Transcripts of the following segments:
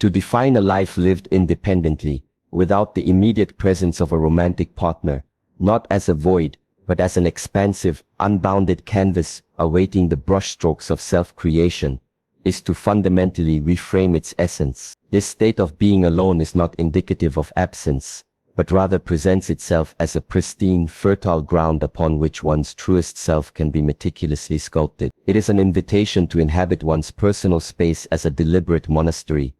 To define a life lived independently, without the immediate presence of a romantic partner, not as a void, but as an expansive, unbounded canvas awaiting the brushstrokes of self-creation, is to fundamentally reframe its essence. This state of being alone is not indicative of absence, but rather presents itself as a pristine, fertile ground upon which one's truest self can be meticulously sculpted. It is an invitation to inhabit one's personal space as a deliberate monastery,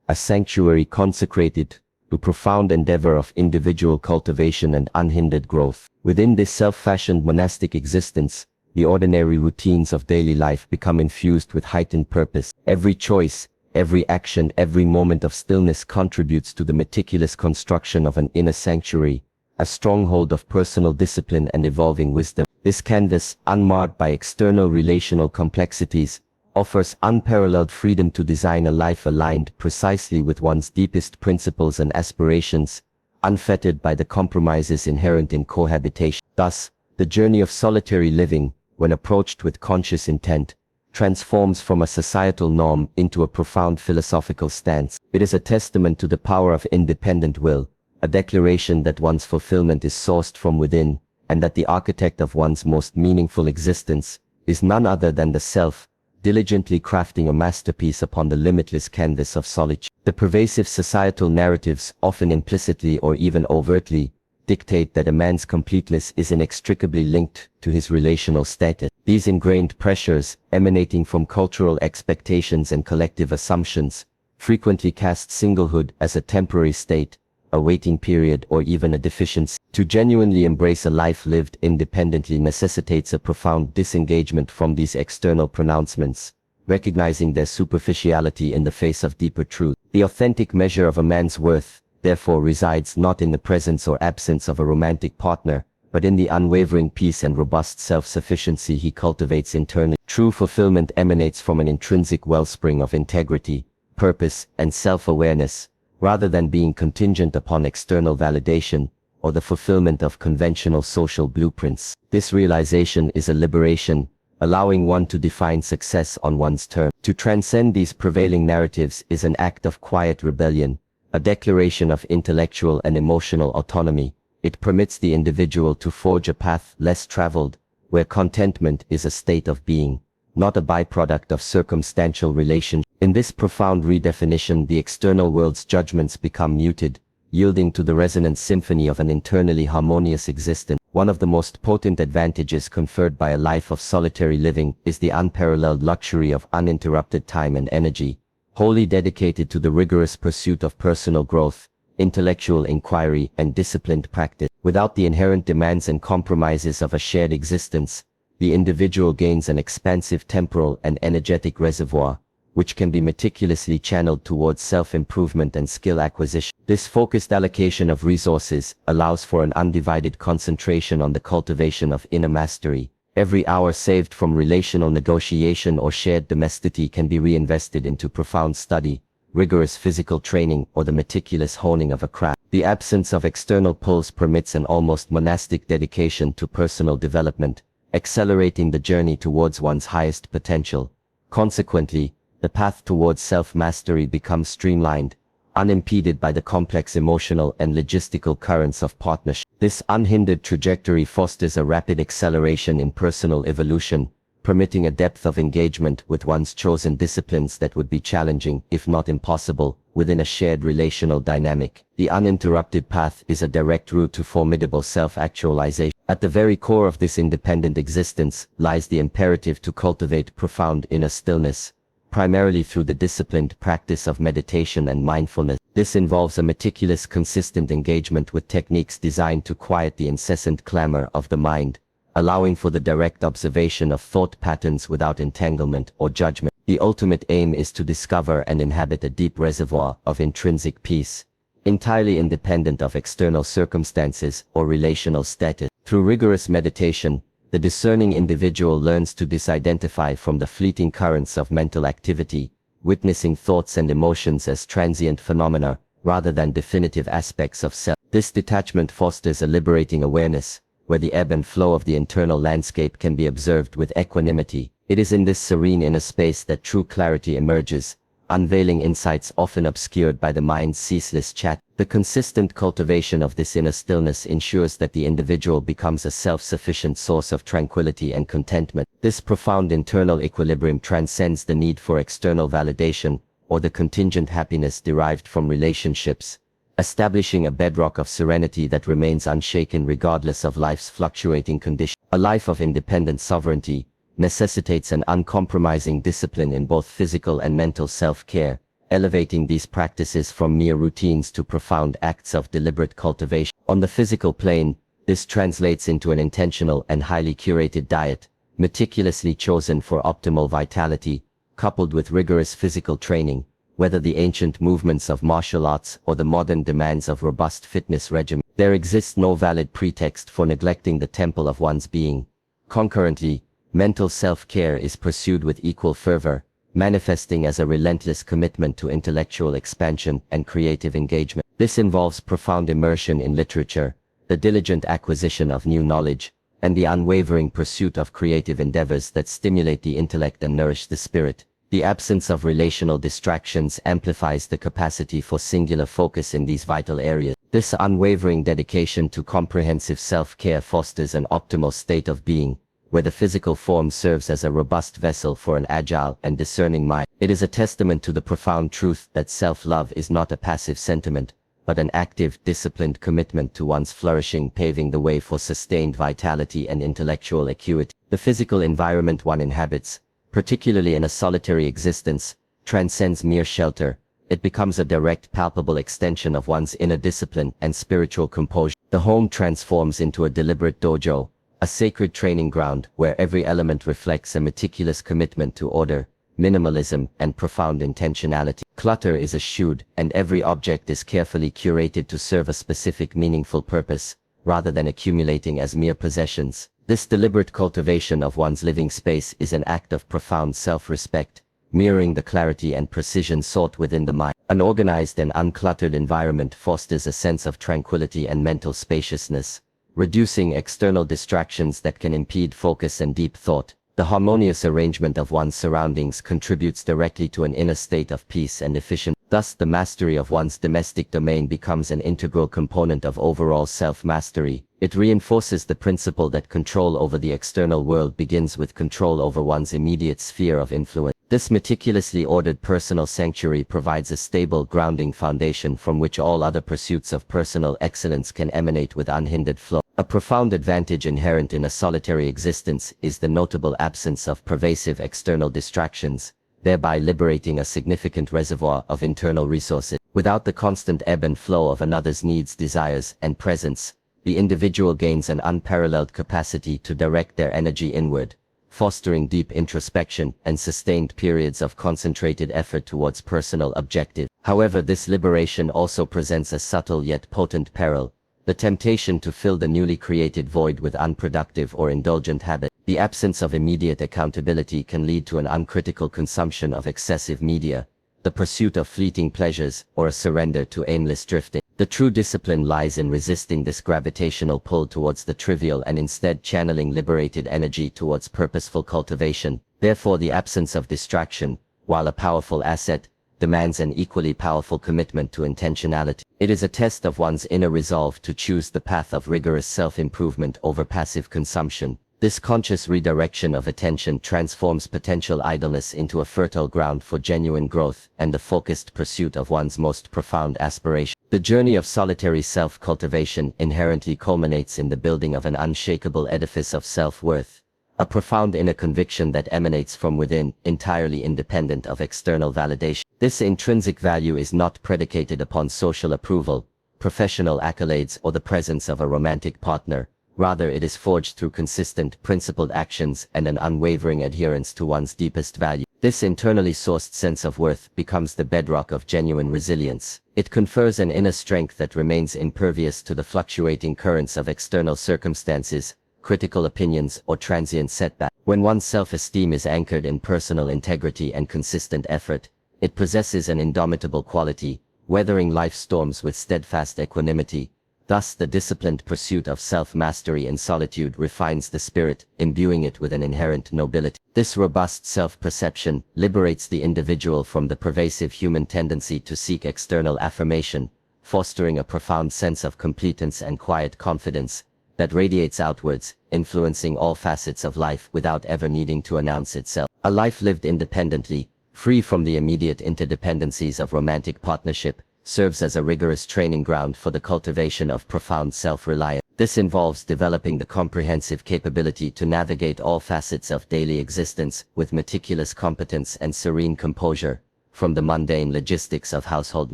a sanctuary consecrated to profound endeavor of individual cultivation and unhindered growth. Within this self-fashioned monastic existence, the ordinary routines of daily life become infused with heightened purpose. Every choice, every action, every moment of stillness contributes to the meticulous construction of an inner sanctuary, a stronghold of personal discipline and evolving wisdom. This canvas, unmarred by external relational complexities, offers unparalleled freedom to design a life aligned precisely with one's deepest principles and aspirations, unfettered by the compromises inherent in cohabitation. Thus, the journey of solitary living, when approached with conscious intent, transforms from a societal norm into a profound philosophical stance. It is a testament to the power of independent will, a declaration that one's fulfillment is sourced from within, and that the architect of one's most meaningful existence is none other than the self, diligently crafting a masterpiece upon the limitless canvas of solitude. The pervasive societal narratives, often implicitly or even overtly, dictate that a man's completeness is inextricably linked to his relational status. These ingrained pressures, emanating from cultural expectations and collective assumptions, frequently cast singlehood as a temporary state, a waiting period, or even a deficiency. To genuinely embrace a life lived independently necessitates a profound disengagement from these external pronouncements, recognizing their superficiality in the face of deeper truth. The authentic measure of a man's worth, therefore, resides not in the presence or absence of a romantic partner, but in the unwavering peace and robust self-sufficiency he cultivates internally. True fulfillment emanates from an intrinsic wellspring of integrity, purpose, and self-awareness, rather than being contingent upon external validation or the fulfillment of conventional social blueprints. This realization is a liberation, allowing one to define success on one's terms. To transcend these prevailing narratives is an act of quiet rebellion, a declaration of intellectual and emotional autonomy. It permits the individual to forge a path less traveled, where contentment is a state of being, not a byproduct of circumstantial relation. In this profound redefinition, the external world's judgments become muted, yielding to the resonant symphony of an internally harmonious existence. One of the most potent advantages conferred by a life of solitary living is the unparalleled luxury of uninterrupted time and energy, wholly dedicated to the rigorous pursuit of personal growth, intellectual inquiry, and disciplined practice. Without the inherent demands and compromises of a shared existence, the individual gains an expansive temporal and energetic reservoir, which can be meticulously channeled towards self-improvement and skill acquisition. This focused allocation of resources allows for an undivided concentration on the cultivation of inner mastery. Every hour saved from relational negotiation or shared domesticity can be reinvested into profound study, rigorous physical training, or the meticulous honing of a craft. The absence of external pulls permits an almost monastic dedication to personal development, accelerating the journey towards one's highest potential. Consequently, the path towards self-mastery becomes streamlined, unimpeded by the complex emotional and logistical currents of partnership. This unhindered trajectory fosters a rapid acceleration in personal evolution, permitting a depth of engagement with one's chosen disciplines that would be challenging, if not impossible, within a shared relational dynamic. The uninterrupted path is a direct route to formidable self-actualization. At the very core of this independent existence lies the imperative to cultivate profound inner stillness, primarily through the disciplined practice of meditation and mindfulness. This involves a meticulous, consistent engagement with techniques designed to quiet the incessant clamor of the mind, allowing for the direct observation of thought patterns without entanglement or judgment. The ultimate aim is to discover and inhabit a deep reservoir of intrinsic peace, entirely independent of external circumstances or relational status. Through rigorous meditation, the discerning individual learns to disidentify from the fleeting currents of mental activity, witnessing thoughts and emotions as transient phenomena rather than definitive aspects of self. This detachment fosters a liberating awareness, where the ebb and flow of the internal landscape can be observed with equanimity. It is in this serene inner space that true clarity emerges, unveiling insights often obscured by the mind's ceaseless chat. The consistent cultivation of this inner stillness ensures that the individual becomes a self-sufficient source of tranquility and contentment. This profound internal equilibrium transcends the need for external validation or the contingent happiness derived from relationships, establishing a bedrock of serenity that remains unshaken regardless of life's fluctuating conditions. A life of independent sovereignty necessitates an uncompromising discipline in both physical and mental self-care, elevating these practices from mere routines to profound acts of deliberate cultivation. On the physical plane, this translates into an intentional and highly curated diet, meticulously chosen for optimal vitality, coupled with rigorous physical training, whether the ancient movements of martial arts or the modern demands of robust fitness regimen. There exists no valid pretext for neglecting the temple of one's being. Concurrently, mental self-care is pursued with equal fervor, manifesting as a relentless commitment to intellectual expansion and creative engagement. This involves profound immersion in literature, the diligent acquisition of new knowledge, and the unwavering pursuit of creative endeavors that stimulate the intellect and nourish the spirit. The absence of relational distractions amplifies the capacity for singular focus in these vital areas. This unwavering dedication to comprehensive self-care fosters an optimal state of being, where the physical form serves as a robust vessel for an agile and discerning mind. It is a testament to the profound truth that self-love is not a passive sentiment, but an active, disciplined commitment to one's flourishing, paving the way for sustained vitality and intellectual acuity. The physical environment one inhabits, particularly in a solitary existence, transcends mere shelter. It becomes a direct, palpable extension of one's inner discipline and spiritual composure. The home transforms into a deliberate dojo, a sacred training ground where every element reflects a meticulous commitment to order, minimalism, and profound intentionality. Clutter is eschewed, and every object is carefully curated to serve a specific meaningful purpose, rather than accumulating as mere possessions. This deliberate cultivation of one's living space is an act of profound self-respect, mirroring the clarity and precision sought within the mind. An organized and uncluttered environment fosters a sense of tranquility and mental spaciousness, reducing external distractions that can impede focus and deep thought. The harmonious arrangement of one's surroundings contributes directly to an inner state of peace and efficiency. Thus, the mastery of one's domestic domain becomes an integral component of overall self-mastery. It reinforces the principle that control over the external world begins with control over one's immediate sphere of influence. This meticulously ordered personal sanctuary provides a stable, grounding foundation from which all other pursuits of personal excellence can emanate with unhindered flow. A profound advantage inherent in a solitary existence is the notable absence of pervasive external distractions, thereby liberating a significant reservoir of internal resources. Without the constant ebb and flow of another's needs, desires, and presence, the individual gains an unparalleled capacity to direct their energy inward, fostering deep introspection and sustained periods of concentrated effort towards personal objectives. However, this liberation also presents a subtle yet potent peril: the temptation to fill the newly created void with unproductive or indulgent habits. The absence of immediate accountability can lead to an uncritical consumption of excessive media, the pursuit of fleeting pleasures, or a surrender to aimless drifting. The true discipline lies in resisting this gravitational pull towards the trivial and instead channeling liberated energy towards purposeful cultivation. Therefore, the absence of distraction, while a powerful asset, demands an equally powerful commitment to intentionality. It is a test of one's inner resolve to choose the path of rigorous self-improvement over passive consumption. This conscious redirection of attention transforms potential idleness into a fertile ground for genuine growth and the focused pursuit of one's most profound aspiration. The journey of solitary self-cultivation inherently culminates in the building of an unshakable edifice of self-worth, a profound inner conviction that emanates from within, entirely independent of external validation. This intrinsic value is not predicated upon social approval, professional accolades, or the presence of a romantic partner. Rather, it is forged through consistent, principled actions and an unwavering adherence to one's deepest value. This internally sourced sense of worth becomes the bedrock of genuine resilience. It confers an inner strength that remains impervious to the fluctuating currents of external circumstances, critical opinions, or transient setbacks. When one's self-esteem is anchored in personal integrity and consistent effort, it possesses an indomitable quality, weathering life's storms with steadfast equanimity, Thus, the disciplined pursuit of self-mastery in solitude refines the spirit, imbuing it with an inherent nobility. This robust self-perception liberates the individual from the pervasive human tendency to seek external affirmation, fostering a profound sense of competence and quiet confidence that radiates outwards, influencing all facets of life without ever needing to announce itself. A life lived independently, free from the immediate interdependencies of romantic partnership, serves as a rigorous training ground for the cultivation of profound self-reliance. This involves developing the comprehensive capability to navigate all facets of daily existence with meticulous competence and serene composure, from the mundane logistics of household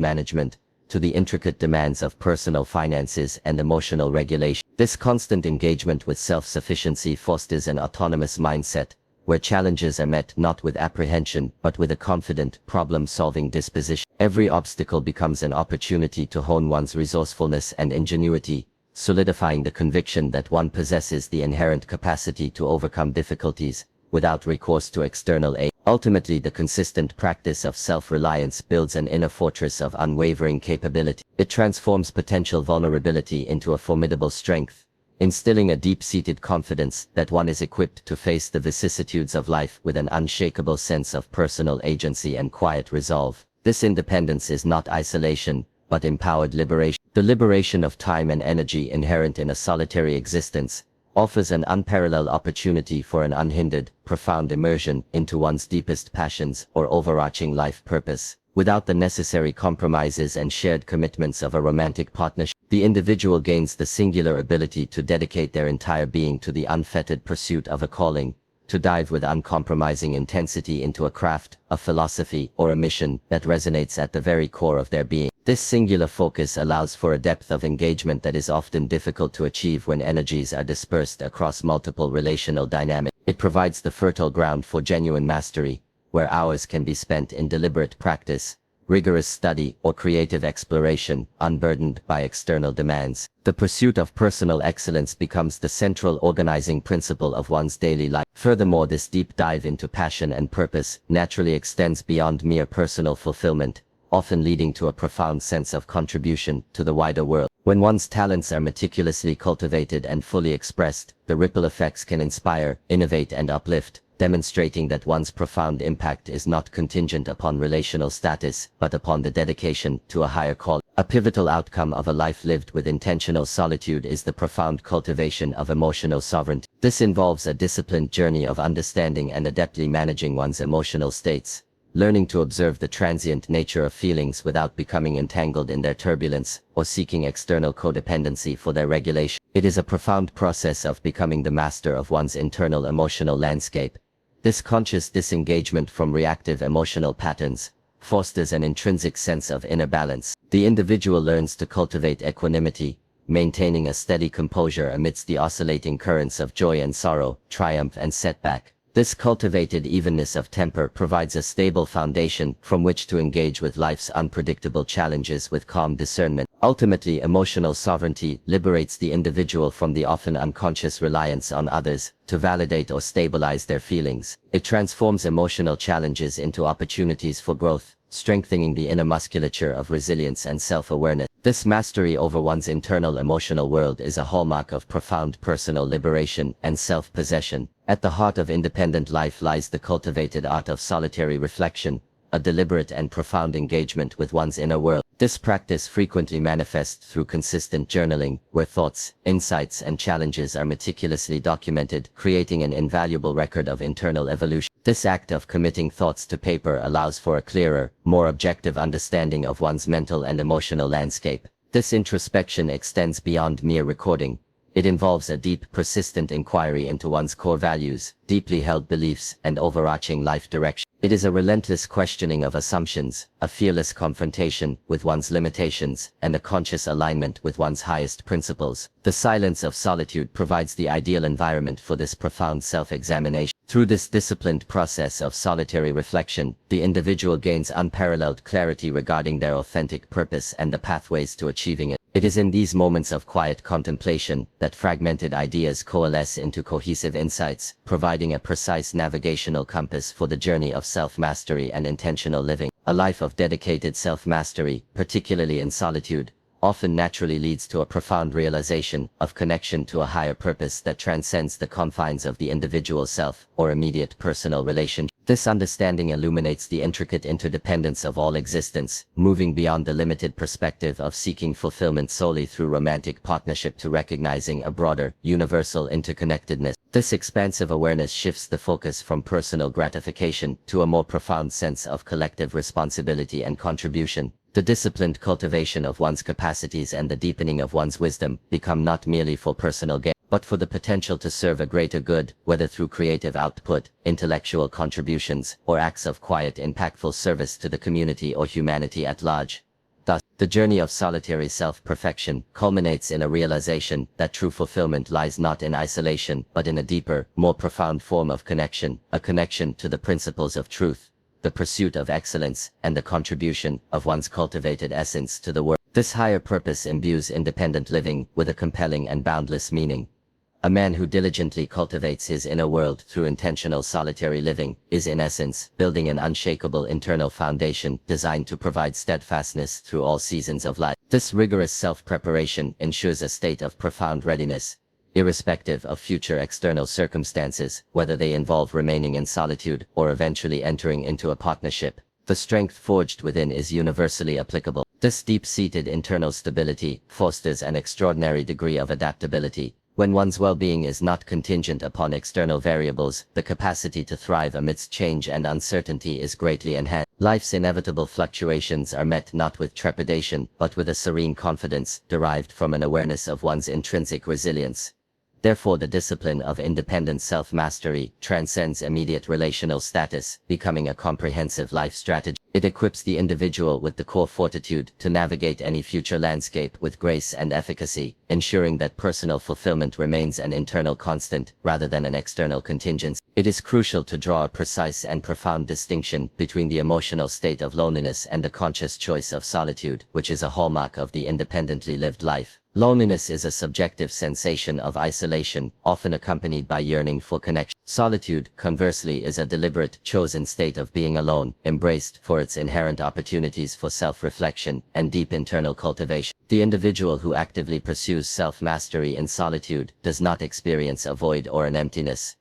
management to the intricate demands of personal finances and emotional regulation. This constant engagement with self-sufficiency fosters an autonomous mindset, where challenges are met not with apprehension but with a confident, problem-solving disposition. Every obstacle becomes an opportunity to hone one's resourcefulness and ingenuity, solidifying the conviction that one possesses the inherent capacity to overcome difficulties without recourse to external aid. Ultimately, the consistent practice of self-reliance builds an inner fortress of unwavering capability. It transforms potential vulnerability into a formidable strength, instilling a deep-seated confidence that one is equipped to face the vicissitudes of life with an unshakable sense of personal agency and quiet resolve. This independence is not isolation, but empowered liberation. The liberation of time and energy inherent in a solitary existence offers an unparalleled opportunity for an unhindered, profound immersion into one's deepest passions or overarching life purpose. Without the necessary compromises and shared commitments of a romantic partnership, the individual gains the singular ability to dedicate their entire being to the unfettered pursuit of a calling, to dive with uncompromising intensity into a craft, a philosophy, or a mission that resonates at the very core of their being. This singular focus allows for a depth of engagement that is often difficult to achieve when energies are dispersed across multiple relational dynamics. It provides the fertile ground for genuine mastery, where hours can be spent in deliberate practice, rigorous study, or creative exploration, unburdened by external demands. The pursuit of personal excellence becomes the central organizing principle of one's daily life. Furthermore, this deep dive into passion and purpose naturally extends beyond mere personal fulfillment, often leading to a profound sense of contribution to the wider world. When one's talents are meticulously cultivated and fully expressed, the ripple effects can inspire, innovate, and uplift, demonstrating that one's profound impact is not contingent upon relational status, but upon the dedication to a higher calling. A pivotal outcome of a life lived with intentional solitude is the profound cultivation of emotional sovereignty. This involves a disciplined journey of understanding and adeptly managing one's emotional states, learning to observe the transient nature of feelings without becoming entangled in their turbulence or seeking external codependency for their regulation. It is a profound process of becoming the master of one's internal emotional landscape. This conscious disengagement from reactive emotional patterns fosters an intrinsic sense of inner balance. The individual learns to cultivate equanimity, maintaining a steady composure amidst the oscillating currents of joy and sorrow, triumph and setback. This cultivated evenness of temper provides a stable foundation from which to engage with life's unpredictable challenges with calm discernment. Ultimately, emotional sovereignty liberates the individual from the often unconscious reliance on others to validate or stabilize their feelings. It transforms emotional challenges into opportunities for growth, strengthening the inner musculature of resilience and self-awareness. This mastery over one's internal emotional world is a hallmark of profound personal liberation and self-possession. At the heart of independent life lies the cultivated art of solitary reflection, a deliberate and profound engagement with one's inner world. This practice frequently manifests through consistent journaling, where thoughts, insights, and challenges are meticulously documented, creating an invaluable record of internal evolution. This act of committing thoughts to paper allows for a clearer, more objective understanding of one's mental and emotional landscape. This introspection extends beyond mere recording. It involves a deep, persistent inquiry into one's core values, deeply held beliefs, and overarching life direction. It is a relentless questioning of assumptions, a fearless confrontation with one's limitations, and a conscious alignment with one's highest principles. The silence of solitude provides the ideal environment for this profound self-examination. Through this disciplined process of solitary reflection, the individual gains unparalleled clarity regarding their authentic purpose and the pathways to achieving it. It is in these moments of quiet contemplation that fragmented ideas coalesce into cohesive insights, providing a precise navigational compass for the journey of self-mastery and intentional living. A life of dedicated self-mastery, particularly in solitude, often naturally leads to a profound realization of connection to a higher purpose that transcends the confines of the individual self or immediate personal relationship. This understanding illuminates the intricate interdependence of all existence, moving beyond the limited perspective of seeking fulfillment solely through romantic partnership to recognizing a broader, universal interconnectedness. This expansive awareness shifts the focus from personal gratification to a more profound sense of collective responsibility and contribution. The disciplined cultivation of one's capacities and the deepening of one's wisdom become not merely for personal gain, but for the potential to serve a greater good, whether through creative output, intellectual contributions, or acts of quiet, impactful service to the community or humanity at large. Thus, the journey of solitary self-perfection culminates in a realization that true fulfillment lies not in isolation, but in a deeper, more profound form of connection, a connection to the principles of truth, the pursuit of excellence, and the contribution of one's cultivated essence to the world. This higher purpose imbues independent living with a compelling and boundless meaning. A man who diligently cultivates his inner world through intentional solitary living is in essence building an unshakable internal foundation designed to provide steadfastness through all seasons of life. This rigorous self-preparation ensures a state of profound readiness, irrespective of future external circumstances, whether they involve remaining in solitude or eventually entering into a partnership. The strength forged within is universally applicable. This deep-seated internal stability fosters an extraordinary degree of adaptability. When one's well-being is not contingent upon external variables, the capacity to thrive amidst change and uncertainty is greatly enhanced. Life's inevitable fluctuations are met not with trepidation, but with a serene confidence derived from an awareness of one's intrinsic resilience. Therefore, the discipline of independent self-mastery transcends immediate relational status, becoming a comprehensive life strategy. It equips the individual with the core fortitude to navigate any future landscape with grace and efficacy, ensuring that personal fulfillment remains an internal constant rather than an external contingency. It is crucial to draw a precise and profound distinction between the emotional state of loneliness and the conscious choice of solitude, which is a hallmark of the independently lived life. Loneliness is a subjective sensation of isolation, often accompanied by yearning for connection. Solitude, conversely, is a deliberate, chosen state of being alone, embraced for its inherent opportunities for self-reflection and deep internal cultivation. The individual who actively pursues self-mastery in solitude does not experience a void or an emptiness.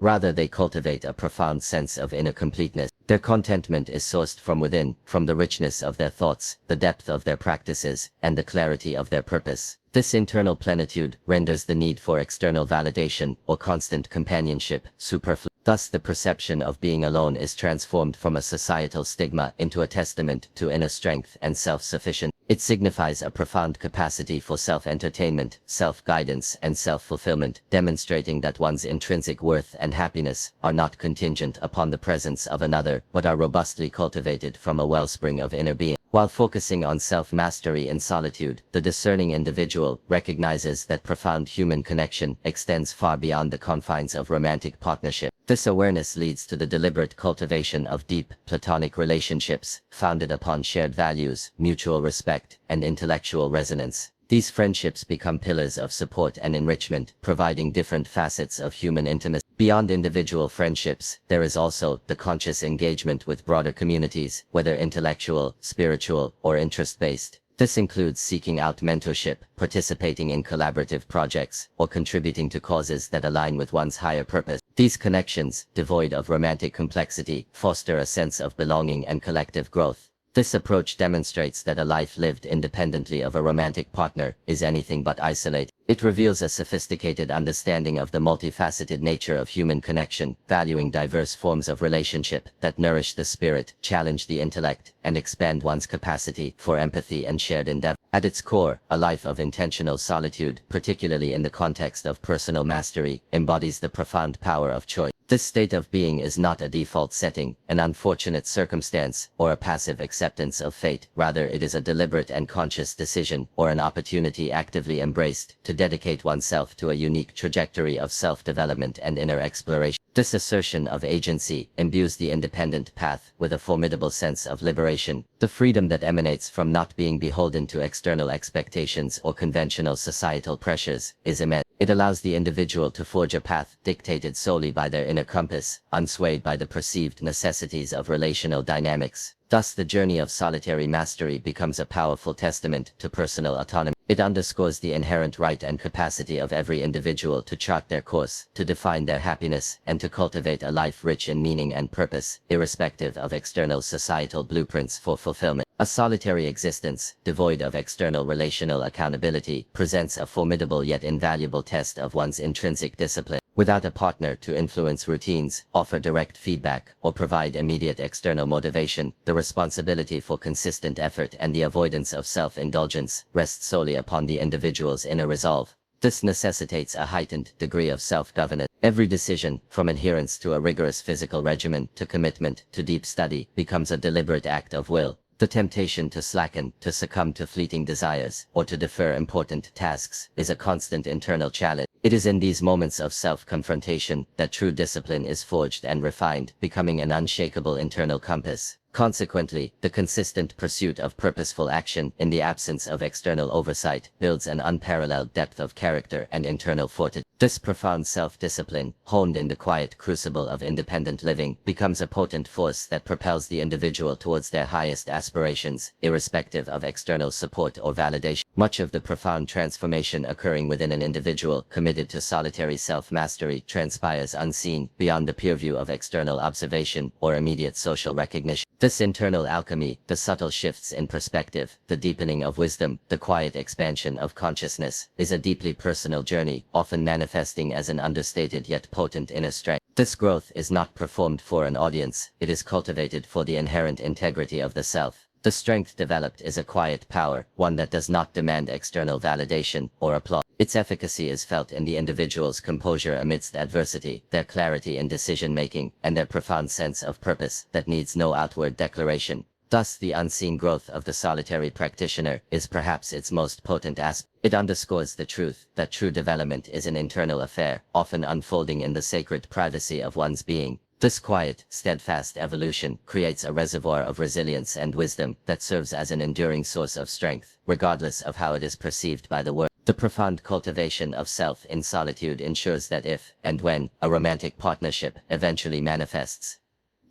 Rather, they cultivate a profound sense of inner completeness. Their contentment is sourced from within, from the richness of their thoughts, the depth of their practices, and the clarity of their purpose. This internal plenitude renders the need for external validation or constant companionship superfluous. Thus, the perception of being alone is transformed from a societal stigma into a testament to inner strength and self-sufficiency. It signifies a profound capacity for self-entertainment, self-guidance, and self-fulfillment, demonstrating that one's intrinsic worth and happiness are not contingent upon the presence of another, but are robustly cultivated from a wellspring of inner being. While focusing on self-mastery in solitude, the discerning individual recognizes that profound human connection extends far beyond the confines of romantic partnership. This awareness leads to the deliberate cultivation of deep, platonic relationships, founded upon shared values, mutual respect, and intellectual resonance. These friendships become pillars of support and enrichment, providing different facets of human intimacy. Beyond individual friendships, there is also the conscious engagement with broader communities, whether intellectual, spiritual, or interest-based. This includes seeking out mentorship, participating in collaborative projects, or contributing to causes that align with one's higher purpose. These connections, devoid of romantic complexity, foster a sense of belonging and collective growth. This approach demonstrates that a life lived independently of a romantic partner is anything but isolated. It reveals a sophisticated understanding of the multifaceted nature of human connection, valuing diverse forms of relationship that nourish the spirit, challenge the intellect, and expand one's capacity for empathy and shared endeavor. At its core, a life of intentional solitude, particularly in the context of personal mastery, embodies the profound power of choice. This state of being is not a default setting, an unfortunate circumstance, or a passive acceptance of fate. Rather, it is a deliberate and conscious decision, or an opportunity actively embraced, to dedicate oneself to a unique trajectory of self-development and inner exploration. This assertion of agency imbues the independent path with a formidable sense of liberation. The freedom that emanates from not being beholden to external expectations or conventional societal pressures is immense. It allows the individual to forge a path dictated solely by their inner compass, unswayed by the perceived necessities of relational dynamics. Thus, the journey of solitary mastery becomes a powerful testament to personal autonomy. It underscores the inherent right and capacity of every individual to chart their course, to define their happiness, and to cultivate a life rich in meaning and purpose, irrespective of external societal blueprints for fulfillment. A solitary existence, devoid of external relational accountability, presents a formidable yet invaluable test of one's intrinsic discipline. Without a partner to influence routines, offer direct feedback, or provide immediate external motivation, the responsibility for consistent effort and the avoidance of self-indulgence rests solely upon the individual's inner resolve. This necessitates a heightened degree of self-governance. Every decision, from adherence to a rigorous physical regimen to commitment to deep study, becomes a deliberate act of will. The temptation to slacken, to succumb to fleeting desires, or to defer important tasks, is a constant internal challenge. It is in these moments of self-confrontation that true discipline is forged and refined, becoming an unshakable internal compass. Consequently, the consistent pursuit of purposeful action, in the absence of external oversight, builds an unparalleled depth of character and internal fortitude. This profound self-discipline, honed in the quiet crucible of independent living, becomes a potent force that propels the individual towards their highest aspirations, irrespective of external support or validation. Much of the profound transformation occurring within an individual committed to solitary self-mastery transpires unseen, beyond the pure view of external observation or immediate social recognition. This internal alchemy, the subtle shifts in perspective, the deepening of wisdom, the quiet expansion of consciousness, is a deeply personal journey, often manifesting as an understated yet potent inner strength. This growth is not performed for an audience, it is cultivated for the inherent integrity of the self. The strength developed is a quiet power, one that does not demand external validation or applause. Its efficacy is felt in the individual's composure amidst adversity, their clarity in decision-making, and their profound sense of purpose that needs no outward declaration. Thus, the unseen growth of the solitary practitioner is perhaps its most potent aspect. It underscores the truth that true development is an internal affair, often unfolding in the sacred privacy of one's being. This quiet, steadfast evolution creates a reservoir of resilience and wisdom that serves as an enduring source of strength, regardless of how it is perceived by the world. The profound cultivation of self in solitude ensures that if, and when, a romantic partnership eventually manifests,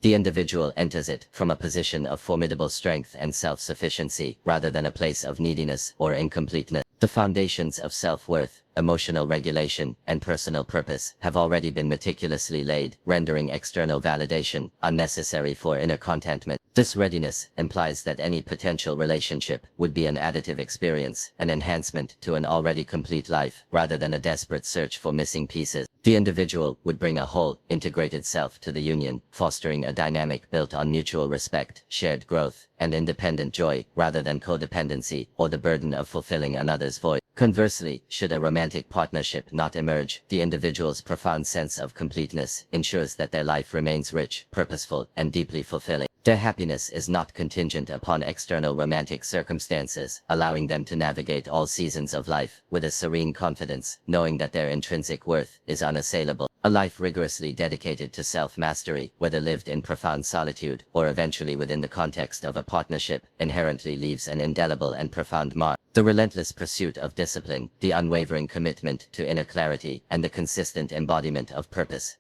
the individual enters it from a position of formidable strength and self-sufficiency, rather than a place of neediness or incompleteness. The foundations of self-worth, emotional regulation, and personal purpose have already been meticulously laid, rendering external validation unnecessary for inner contentment. This readiness implies that any potential relationship would be an additive experience, an enhancement to an already complete life, rather than a desperate search for missing pieces. The individual would bring a whole, integrated self to the union, fostering a dynamic built on mutual respect, shared growth, and independent joy, rather than codependency or the burden of fulfilling another's void. Conversely, should a romantic partnership not emerge, the individual's profound sense of completeness ensures that their life remains rich, purposeful, and deeply fulfilling. Their happiness is not contingent upon external romantic circumstances, allowing them to navigate all seasons of life with a serene confidence, knowing that their intrinsic worth is unassailable. A life rigorously dedicated to self-mastery, whether lived in profound solitude or eventually within the context of a partnership, inherently leaves an indelible and profound mark. The relentless pursuit of discipline, the unwavering commitment to inner clarity, and the consistent embodiment of purpose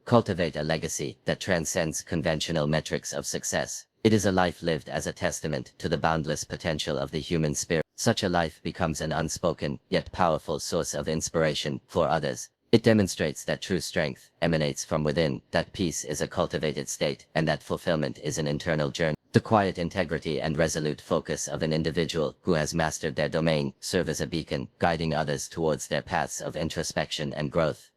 cultivate a legacy that transcends conventional metrics of success. It is a life lived as a testament to the boundless potential of the human spirit. Such a life becomes an unspoken, yet powerful source of inspiration for others. It demonstrates that true strength emanates from within, that peace is a cultivated state, and that fulfillment is an internal journey. The quiet integrity and resolute focus of an individual who has mastered their domain serve as a beacon, guiding others towards their paths of introspection and growth.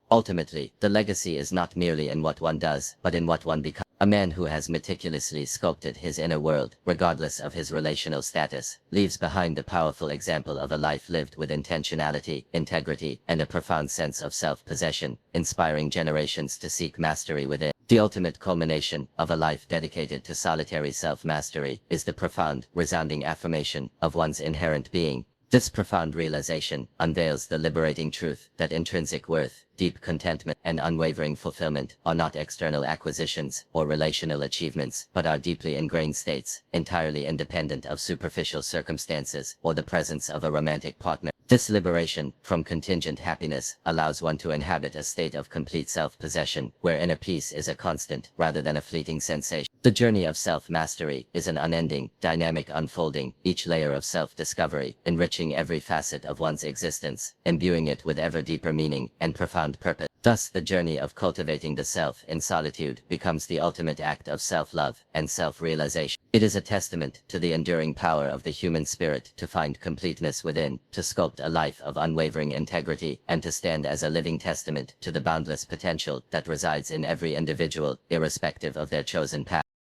Ultimately, the legacy is not merely in what one does, but in what one becomes. A man who has meticulously sculpted his inner world, regardless of his relational status, leaves behind the powerful example of a life lived with intentionality, integrity, and a profound sense of self-possession, inspiring generations to seek mastery within. The ultimate culmination of a life dedicated to solitary self-mastery is the profound, resounding affirmation of one's inherent being. This profound realization unveils the liberating truth that intrinsic worth, deep contentment, and unwavering fulfillment are not external acquisitions or relational achievements, but are deeply ingrained states, entirely independent of superficial circumstances or the presence of a romantic partner. This liberation from contingent happiness allows one to inhabit a state of complete self-possession, where inner peace is a constant rather than a fleeting sensation. The journey of self-mastery is an unending, dynamic unfolding, each layer of self-discovery, enriching every facet of one's existence, imbuing it with ever deeper meaning and profound purpose. Thus, the journey of cultivating the self in solitude becomes the ultimate act of self-love and self-realization. It is a testament to the enduring power of the human spirit to find completeness within, to sculpt a life of unwavering integrity, and to stand as a living testament to the boundless potential that resides in every individual, irrespective of their chosen path.